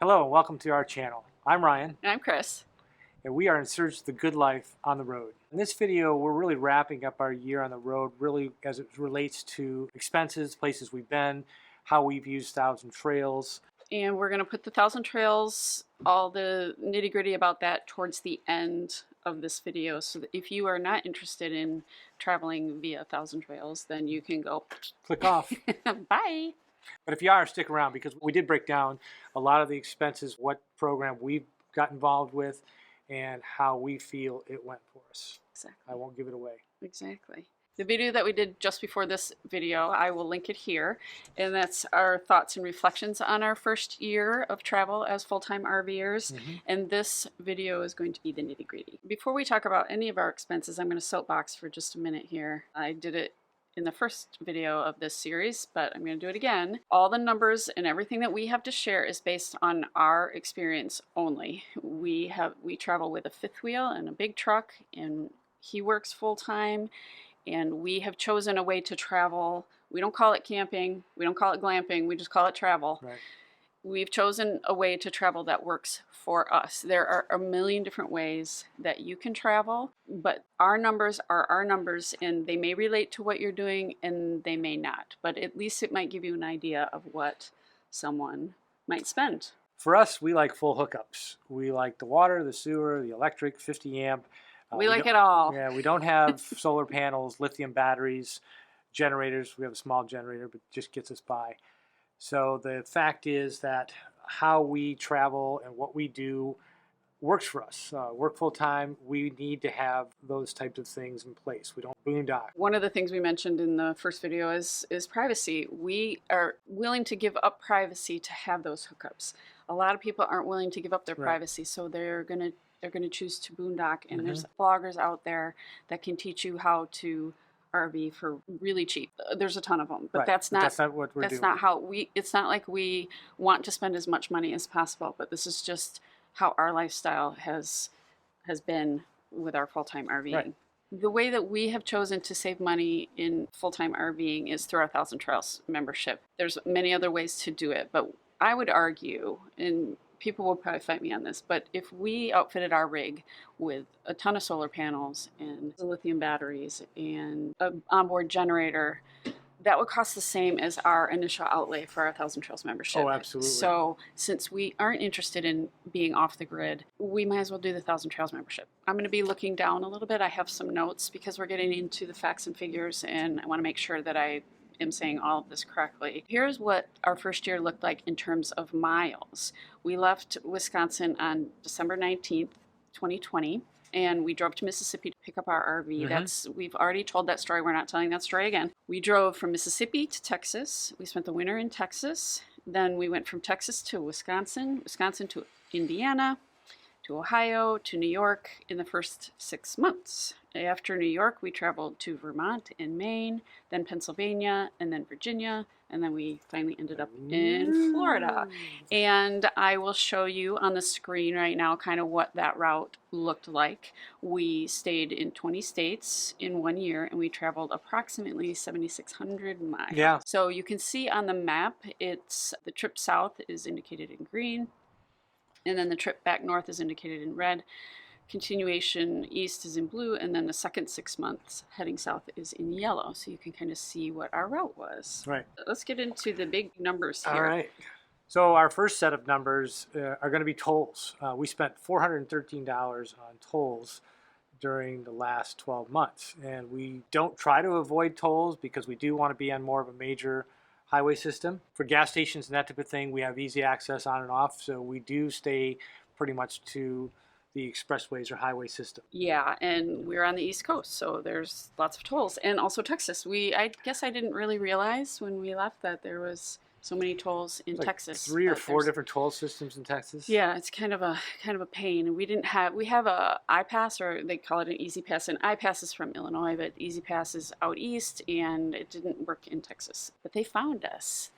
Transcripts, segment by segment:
Hello and welcome to our channel. I'm Ryan. And I'm Chris. And we are in search of the good life on the road. In this video, we're really wrapping up our year on the road, really as it relates to expenses, places we've been, how we've used 1,000 Trails. And we're going to put the 1,000 Trails, all the nitty gritty about that towards the end of this video. So that if you are not interested in traveling via 1,000 Trails, then you can go Click off. Bye. But if you are, stick around because we did break down a lot of the expenses, what program we've got involved with, and how we feel it went for us. Exactly. I won't give it away. Exactly. The video that we did just before this video, I will link it here, and that's our thoughts and reflections on our first year of travel as full-time RVers, and this video is going to be the nitty-gritty. Before we talk about any of our expenses, I'm going to soapbox for just a minute here. I did it in the first video of this series, but I'm going to do it again. All the numbers and everything that we have to share is based on our experience only. We travel with a fifth wheel and a big truck, and he works full-time, and we have chosen a way to travel. We don't call it camping, we don't call it glamping, we just call it travel. Right. We've chosen a way to travel that works for us. There are a million different ways that you can travel, but our numbers are our numbers, and they may relate to what you're doing and they may not, but at least it might give you an idea of what someone might spend. For us, we like full hookups. We like the water, the sewer, the electric, 50 amp. We like it all. Yeah, we don't have solar panels, lithium batteries, generators. We have a small generator, but just gets us by. So the fact is that how we travel and what we do works for us. Work full time, we need to have those types of things in place. We don't boondock. One of the things we mentioned in the first video is privacy. We are willing to give up privacy to have those hookups. A lot of people aren't willing to give up their privacy, so they're gonna choose to boondock, and there's bloggers out there that can teach you how to RV for really cheap. There's a ton of them, but that's not what we're doing. That's not how it's not like we want to spend as much money as possible, but this is just how our lifestyle has been with our full-time RVing. Right. The way that we have chosen to save money in full-time RVing is through our 1,000 Trails membership. There's many other ways to do it, but I would argue, and people will probably fight me on this, but if we outfitted our rig with a ton of solar panels and lithium batteries and an onboard generator, that would cost the same as our initial outlay for our 1,000 Trails membership. Oh, absolutely. So since we aren't interested in being off the grid, we might as well do the 1,000 Trails membership. I'm going to be looking down a little bit. I have some notes because we're getting into the facts and figures, and I want to make sure that I am saying all of this correctly. Here's what our first year looked like in terms of miles. We left Wisconsin on December 19th, 2020, and we drove to Mississippi to pick up our RV. We've already told that story. We're not telling that story again. We drove from Mississippi to Texas. We spent the winter in Texas. Then we went from Texas to Wisconsin, Wisconsin to Indiana, to Ohio, to New York in the first 6 months. After New York, we traveled to Vermont and Maine, then Pennsylvania, and then Virginia, and then we finally ended up in Florida. And I will show you on the screen right now kind of what that route looked like. We stayed in 20 states in 1 year, and we traveled approximately 7,600 miles. Yeah. So you can see on the map, it's the trip south is indicated in green, and then the trip back north is indicated in red. Continuation east is in blue, and then the second 6 months heading south is in yellow, so you can kind of see what our route was. Right. Let's get into the big numbers here. All right. So our first set of numbers are going to be tolls. We spent $413 on tolls during the last 12 months, and we don't try to avoid tolls because we do want to be on more of a major highway system. For gas stations and that type of thing, we have easy access on and off, so we do stay pretty much to the expressways or highway system. Yeah, and we're on the East Coast, so there's lots of tolls. And also Texas. I guess I didn't really realize when we left that there was so many tolls in Texas. 3 or 4 different toll systems in Texas. Yeah, it's kind of a pain. We have a iPass, or they call it an Easy Pass, and iPass is from Illinois, but Easy Pass is out east, and it didn't work in Texas. But they found us.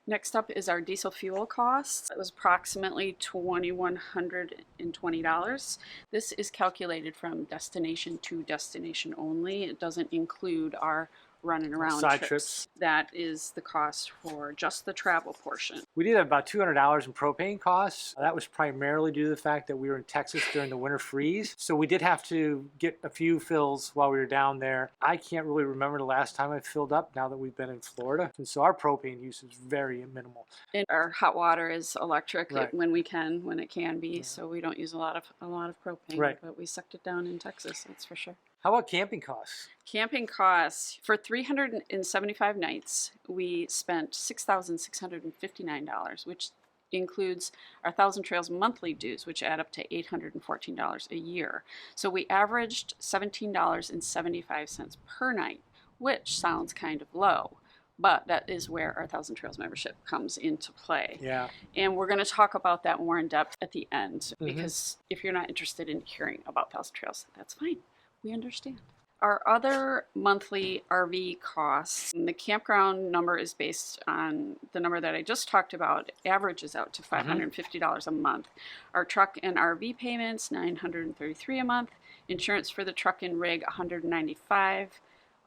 Next up is our diesel fuel costs. It was approximately $2,120. This is calculated from destination to destination only. It doesn't include our running around Side trips. trips. That is the cost for just the travel portion. We did have about $200 in propane costs. That was primarily due to the fact that we were in Texas during the winter freeze. So we did have to get a few fills while we were down there. I can't really remember the last time I filled up now that we've been in Florida. And so our propane use is very minimal. And our hot water is electric Right. when it can be. So we don't use a lot of propane. Right. But we sucked it down in Texas, that's for sure. How about camping costs? Camping costs for 375 nights, we spent $6,659, which includes our Thousand Trails monthly dues, which add up to $814 a year. So we averaged $17.75 per night, which sounds kind of low, but that is where our Thousand Trails membership comes into play. Yeah. And we're going to talk about that more in depth at the end, because if you're not interested in hearing about Thousand Trails, that's fine. We understand. Our other monthly RV costs, and the campground number is based on the number that I just talked about, averages out to $550 a month. Our truck and RV payments, $933 a month. Insurance for the truck and rig, $195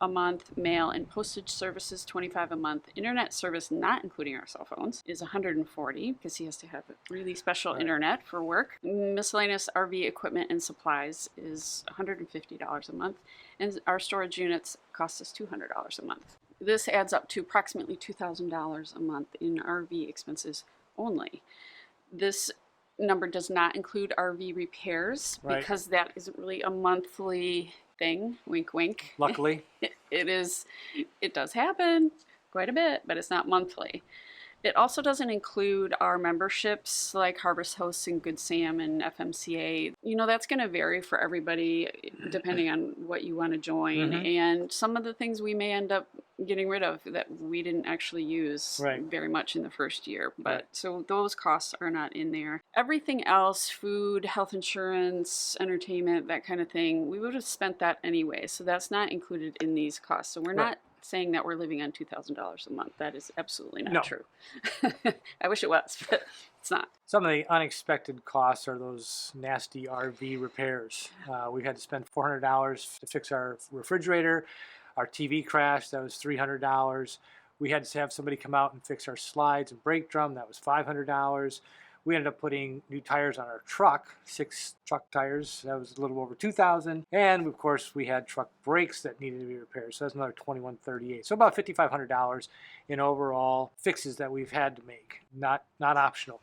a month. Mail and postage services, $25 a month. Internet service, not including our cell phones, is $140 because he has to have a really special internet for work. Miscellaneous RV equipment and supplies is $150 a month, and our storage units cost us $200 a month. This adds up to approximately $2,000 a month in RV expenses only. This number does not include RV repairs because that isn't really a monthly thing. Wink, wink. Luckily. It does happen quite a bit, but it's not monthly. It also doesn't include our memberships like Harvest Hosts and Good Sam and FMCA. You know, that's going to vary for everybody depending on what you want to join. And some of the things we may end up getting rid of that we didn't actually use very much in the first year. But so those costs are not in there. Everything else, food, health insurance, entertainment, that kind of thing, we would have spent that anyway. So that's not included in these costs. So we're not saying that we're living on $2,000 a month. That is absolutely not true. I wish it was, but it's not. Some of the unexpected costs are those nasty RV repairs. We had to spend $400 to fix our refrigerator. Our TV crashed, that was $300. We had to have somebody come out and fix our slides and brake drum, that was $500. We ended up putting new tires on our truck, 6 truck tires. That was a little over $2,000. And of course, we had truck brakes that needed to be repaired. So that's another $2,138. So about $5,500 in overall fixes that we've had to make. Not optional.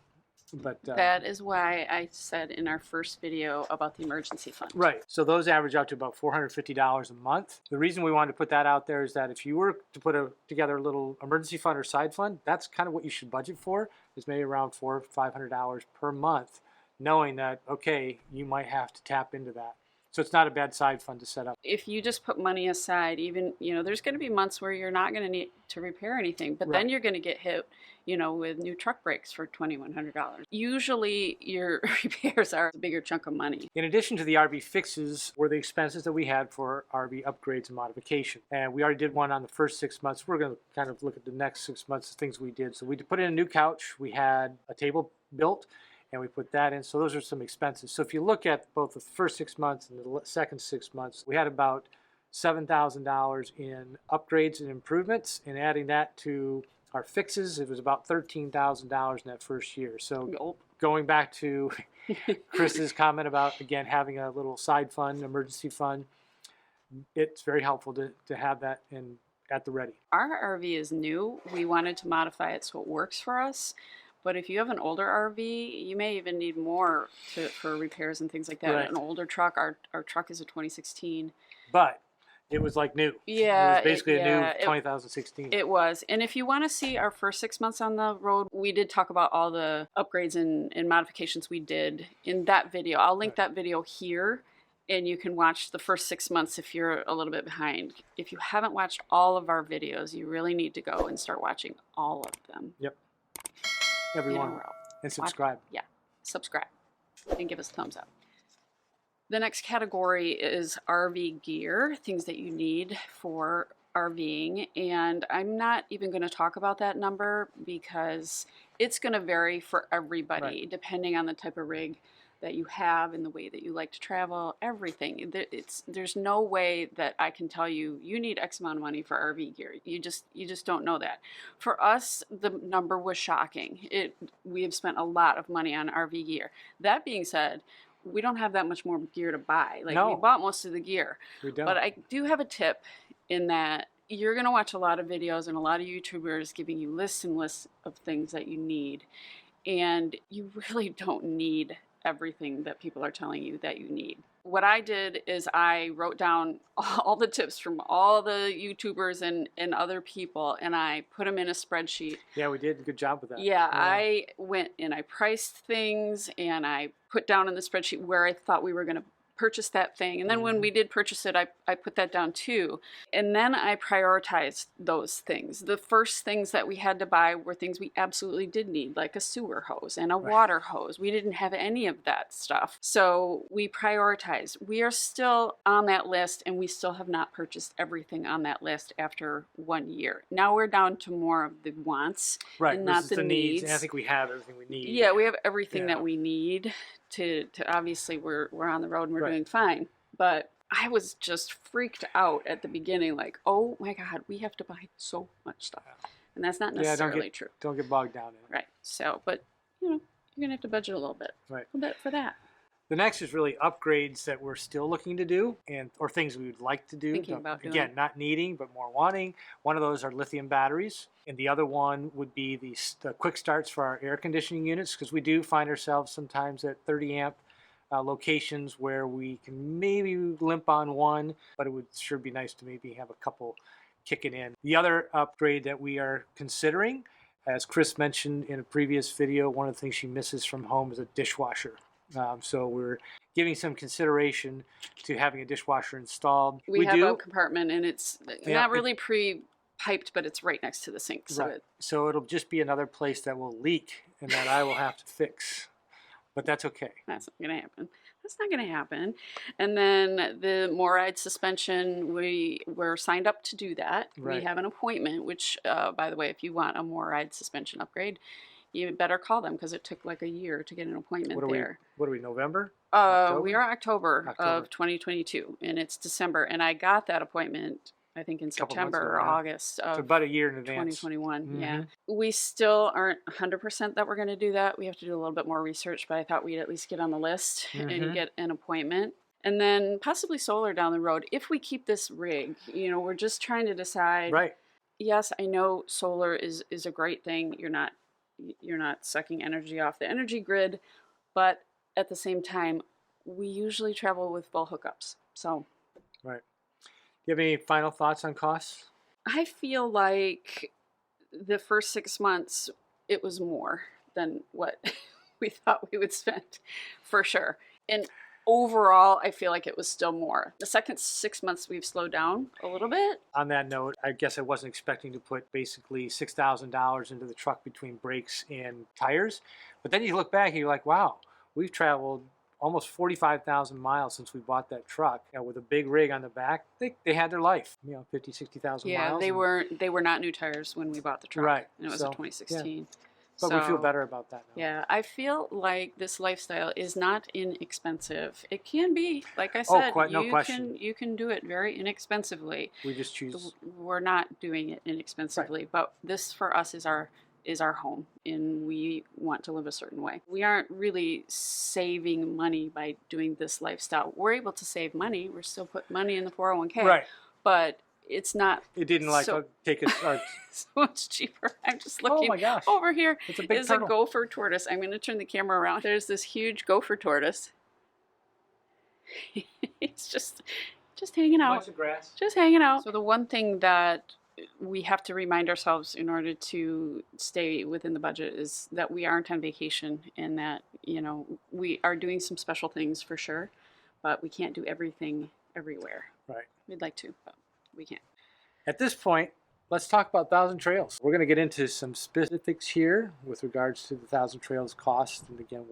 But that is why I said in our first video about the emergency fund. Right. So those average out to about $450 a month. The reason we wanted to put that out there is that if you were to put together a little emergency fund or side fund, that's kind of what you should budget for. Is maybe around $400 or $500 per month, knowing that, okay, you might have to tap into that. So it's not a bad side fund to set up. If you just put money aside, even, there's going to be months where you're not going to need to repair anything, but then you're going to get hit, with new truck brakes for $2,100. Usually your repairs are a bigger chunk of money. In addition to the RV fixes were the expenses that we had for RV upgrades and modification. And we already did one on the first 6 months. We're going to kind of look at the next 6 months of things we did. So we put in a new couch. We had a table built, and we put that in. So those are some expenses. So if you look at both the first 6 months and the second 6 months, we had about $7,000 in upgrades and improvements, and adding that to our fixes, it was about $13,000 in that first year. So going back to Chris's comment about, again, having a little side fund, emergency fund, it's very helpful to have that at the ready. Our RV is new. We wanted to modify it so it works for us. But if you have an older RV, you may even need more for repairs and things like that. An older truck, our truck is a 2016. But it was like new. Yeah. It was basically a new 2016. It was. And if you want to see our first 6 months on the road, we did talk about all the upgrades and modifications we did in that video. I'll link that video here, and you can watch the first 6 months if you're a little bit behind. If you haven't watched all of our videos, you really need to go and start watching all of them. Yep. Everyone. And subscribe. Subscribe. And give us a thumbs up. The next category is RV gear, things that you need for RVing. And I'm not even going to talk about that number because it's going to vary for everybody depending on the type of rig that you have and the way that you like to travel, everything. There's no way that I can tell you you need X amount of money for RV gear. You just don't know that. For us, the number was shocking. We have spent a lot of money on RV gear. That being said, we don't have that much more gear to buy. Like, No. we bought most of the gear. We don't. But I do have a tip in that you're going to watch a lot of videos and a lot of YouTubers giving you lists and lists of things that you need. And you really don't need everything that people are telling you that you need. What I did is I wrote down all the tips from all the YouTubers and other people, and I put them in a spreadsheet. Yeah, we did a good job with that. Yeah, I went and I priced things, and I put down in the spreadsheet where I thought we were going to purchase that thing. And then when we did purchase it, I put that down too. And then I prioritized those things. The first things that we had to buy were things we absolutely did need, like a sewer hose and a water hose. We didn't have any of that stuff. So we prioritized. We are still on that list, and we still have not purchased everything on that list after 1 year. Now we're down to more of the wants and not the needs. And I think we have everything we need. Yeah, we have everything that we need to obviously we're on the road and we're doing fine. But I was just freaked out at the beginning, like, oh my God, we have to buy so much stuff. And that's not necessarily true. Don't get bogged down in it. Right. So, but you're gonna have to budget a little bit. Right. A little bit for that. The next is really upgrades that we're still looking to do, or things we would like to do. Thinking about doing. Again, not needing, but more wanting. One of those are lithium batteries, and the other one would be the quick starts for our air conditioning units, because we do find ourselves sometimes at 30 amp locations where we can maybe limp on one, but it would sure be nice to maybe have a couple kicking in. The other upgrade that we are considering, as Chris mentioned in a previous video, one of the things she misses from home is a dishwasher. So we're giving some consideration to having a dishwasher installed. We have a compartment, and it's not really pre-piped, but it's right next to the sink. So, so it'll just be another place that will leak and that I will have to fix. But that's okay. That's not going to happen. That's not going to happen. And then the MORRIDE suspension, we're signed up to do that. We have an appointment, which, by the way, if you want a MORRIDE suspension upgrade, you better call them, because it took like a year to get an appointment there. What are we, November? We are October of 2022, and it's December. And I got that appointment, I think, in September or August of about a year in advance. 2021. Yeah. We still aren't 100% that we're going to do that. We have to do a little bit more research, but I thought we'd at least get on the list and get an appointment. And then possibly solar down the road if we keep this rig. We're just trying to decide. Right. Yes, I know solar is a great thing. You're not sucking energy off the energy grid, but at the same time, we usually travel with full hookups. So, right. Do you have any final thoughts on costs? I feel like the first 6 months, it was more than what we thought we would spend, for sure. And overall, I feel like it was still more. The second 6 months, we've slowed down a little bit. On that note, I guess I wasn't expecting to put basically $6,000 into the truck between brakes and tires. But then you look back and you're like, wow, we've traveled almost 45,000 miles since we bought that truck. With a big rig on the back, they had their life, 50, 60,000 miles. Yeah, they were not new tires when we bought the truck. Right. And it was a 2016. Yeah. But we feel better about that now. Yeah, I feel like this lifestyle is not inexpensive. It can be, like I said, no question. You can do it very inexpensively. We just choose. We're not doing it inexpensively, but this for us is our home, and we want to live a certain way. We aren't really saving money by doing this lifestyle. We're able to save money. We're still putting money in the 401k, right? But it's not. It didn't take us so much cheaper. I'm just looking. Oh my gosh! Over here is a gopher tortoise. I'm going to turn the camera around. There's this huge gopher tortoise. It's just hanging out. Bunch of grass. Just hanging out. So the one thing that we have to remind ourselves in order to stay within the budget is that we aren't on vacation, and that we are doing some special things for sure, but we can't do everything everywhere. Right. We'd like to, but we can't. At this point, let's talk about Thousand Trails. We're going to get into some specifics here with regards to the Thousand Trails cost, and again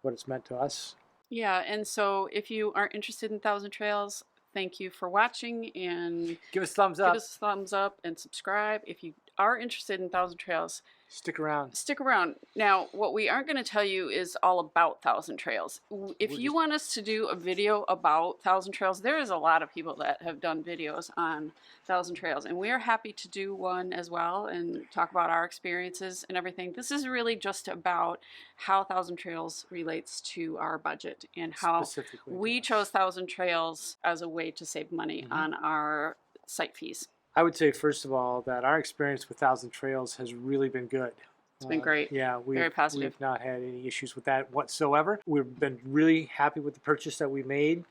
what it's meant to us. Yeah, and so if you are interested in Thousand Trails, thank you for watching, and give us a thumbs up. Give us a thumbs up and subscribe. If you are interested in Thousand Trails, Stick around. Stick around. Now, what we aren't going to tell you is all about Thousand Trails. If We're you just- want us to do a video about Thousand Trails, there is a lot of people that have done videos on Thousand Trails, and we are happy to do one as well and talk about our experiences and everything. This is really just about how Thousand Trails relates to our budget and how Specifically. we chose Thousand Trails as a way to save money Mhm. on our site fees. I would say, first of all, that our experience with Thousand Trails has really been good. It's been great. Yeah, Very positive. we've not had any issues with that whatsoever. We've been really happy with the purchase that we made,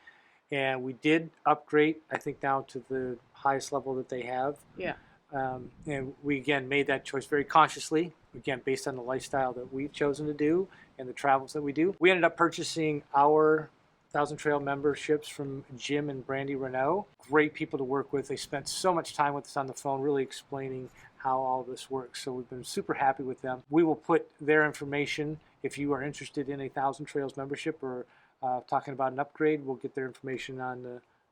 and we did upgrade, I think, down to the highest level that they have. Yeah. And we, again, made that choice very consciously, again, based on the lifestyle that we've chosen to do and the travels that we do. We ended up purchasing our Thousand Trail memberships from Jim and Brandy Renault. Great people to work with. They spent so much time with us on the phone really explaining how all this works. So we've been super happy with them. We will put their information, if you are interested in a Thousand Trails membership or talking about an upgrade, we'll get their information on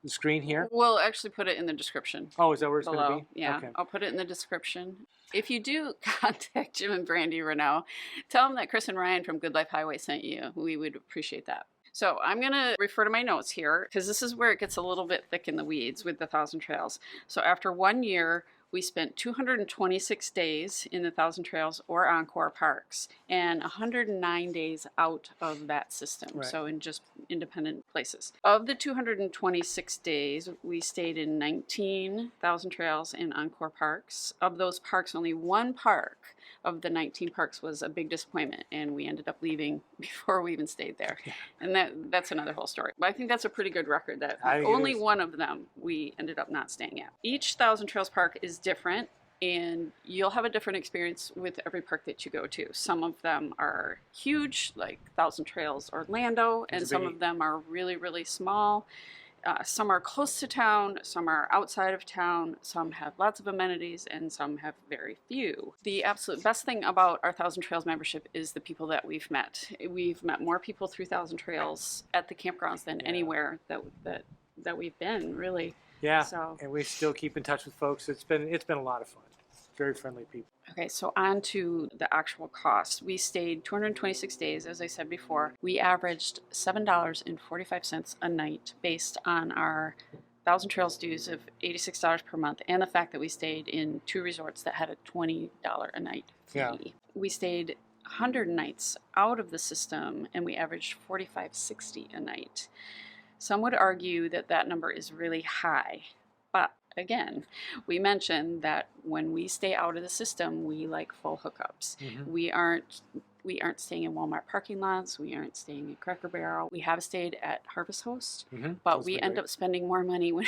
the screen here. We'll actually put it in the description. Oh, is that where it's going Below. to be? Yeah, Okay. I'll put it in the description. If you do contact Jim and Brandy Renault, tell them that Chris and Ryan from Good Life Highway sent you. We would appreciate that. So I'm going to refer to my notes here because this is where it gets a little bit thick in the weeds with the Thousand Trails. So after 1 year, we spent 226 days in the Thousand Trails or Encore parks and 109 days out of that system, Right. so in just independent places. Of the 226 days, we stayed in 19 Thousand Trails and Encore parks. Of those parks, only one park of the 19 parks was a big disappointment, and we ended up leaving before we even stayed there. And that's another whole story. But I think that's a pretty good record that I think it only is. one of them we ended up not staying at. Each Thousand Trails park is different, and you'll have a different experience with every park that you go to. Some of them are huge, like Thousand Trails Orlando, and That's a some biggie. of them are really, really small. Some are close to town, some are outside of town, some have lots of amenities, and some have very few. The absolute best thing about our Thousand Trails membership is the people that we've met. We've met more people through Thousand Trails at the campgrounds than Yeah. anywhere that we've been, really. Yeah, So- and we still keep in touch with folks. It's been a lot of fun. Very friendly people. Okay, so on to the actual cost. We stayed 226 days, as I said before. We averaged $7.45 a night based on our Thousand Trails dues of $86 per month and the fact that we stayed in 2 resorts that had a $20 a night fee. Yeah. We stayed 100 nights out of the system and we averaged $45.60 a night. Some would argue that that number is really high, but again, we mentioned that when we stay out of the system, we like full hookups. Mhm. We aren't staying in Walmart parking lots. We aren't staying in Cracker Barrel. We have stayed at Harvest Host, Mhm. but Those we have been end great. up spending more money when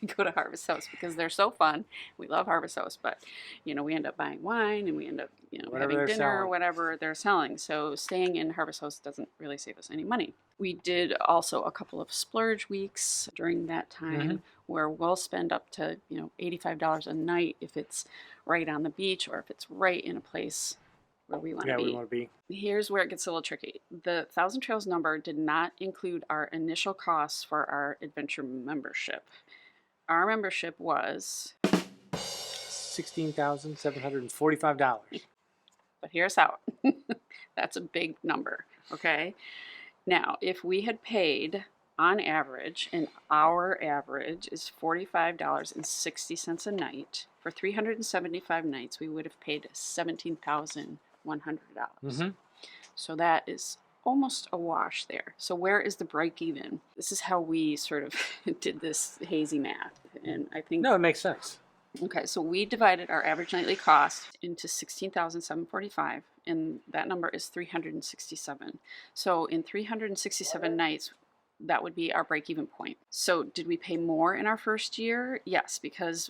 we go to Harvest Host because they're so fun. We love Harvest Host, but we end up buying wine and we end up Whatever having they're dinner or selling. whatever they're selling. So staying in Harvest Host doesn't really save us any money. We did also a couple of splurge weeks during that time where we'll spend up to $85 a night if it's right on the beach or if it's right in a place where we want to Yeah, be. we want to be. Here's where it gets a little tricky. The Thousand Trails number did not include our initial costs for our adventure membership. Our membership was, $16,745. but here's how. That's a big number, okay? Now, if we had paid on average, and our average is $45.60 a night, for 375 nights, we would have paid $17,100. Mhm. So that is almost a wash there. So where is the break even? This is how we sort of did this hazy math. And I think No, it makes sense. okay, so we divided our average nightly cost into 16,745, and that number is 367. So in 367 nights, that would be our break-even point. So did we pay more in our first year? Yes, because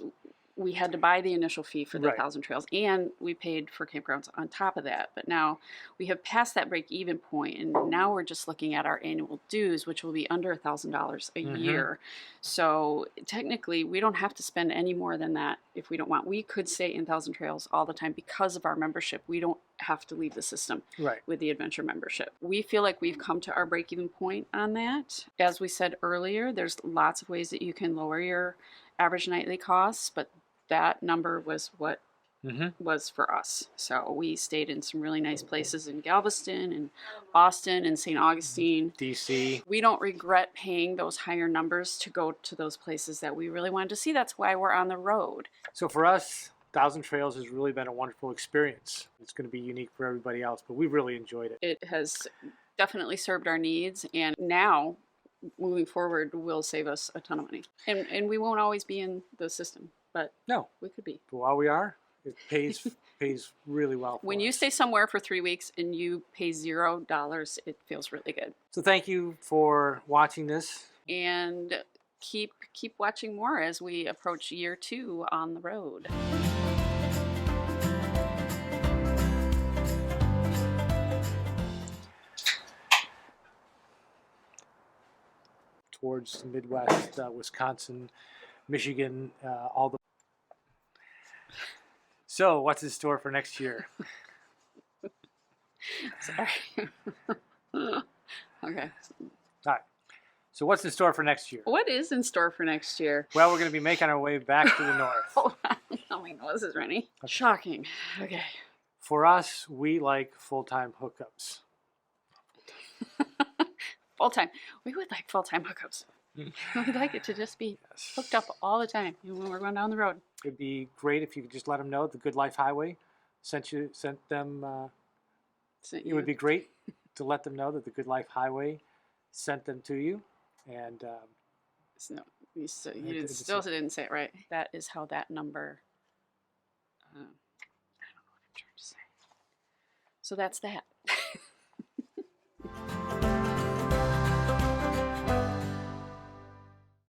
we had to buy the initial fee for the Right. Thousand Trails, and we paid for campgrounds on top of that. But now we have passed that break-even point, and now we're just looking at our annual dues, which will be under $1,000 a Mhm. year. So technically, we don't have to spend any more than that if we don't want. We could stay in Thousand Trails all the time because of our membership. We don't have to leave the system Right. with the adventure membership. We feel like we've come to our break-even point on that. As we said earlier, there's lots of ways that you can lower your average nightly costs, but that number was what was for us. So we stayed in some really nice places in Galveston and Boston and St. Augustine. DC. We don't regret paying those higher numbers to go to those places that we really wanted to see. That's why we're on the road. So for us, Thousand Trails has really been a wonderful experience. It's going to be unique for everybody else, but we really enjoyed it. It has definitely served our needs, and now moving forward will save us a ton of money. And we won't always be in the system, but No, we could be. but while we are, it pays really well for When you us. stay somewhere for 3 weeks and you pay $0, it feels really good. So thank you for watching this. And keep watching more as we approach year 2 on the road. Towards the Midwest, Wisconsin, Michigan, all the. So, what's in store for next year? Sorry. Okay. All right. So, what's in store for next year? What is in store for next year? Well, we're going to be making our way back to the north. Hold on. Oh, my nose is running. Shocking. Okay. For us, we like full-time hookups. Full-time. We would like full-time hookups. We'd like it to just be hooked up all the time when we're going down the road. It'd be great if you could just let them know the Good Life Highway sent them. It would be great to let them know that the Good Life Highway sent them to you, and No, you still it's- didn't say it right. That is how that number. I don't know what I'm trying to say. So that's that.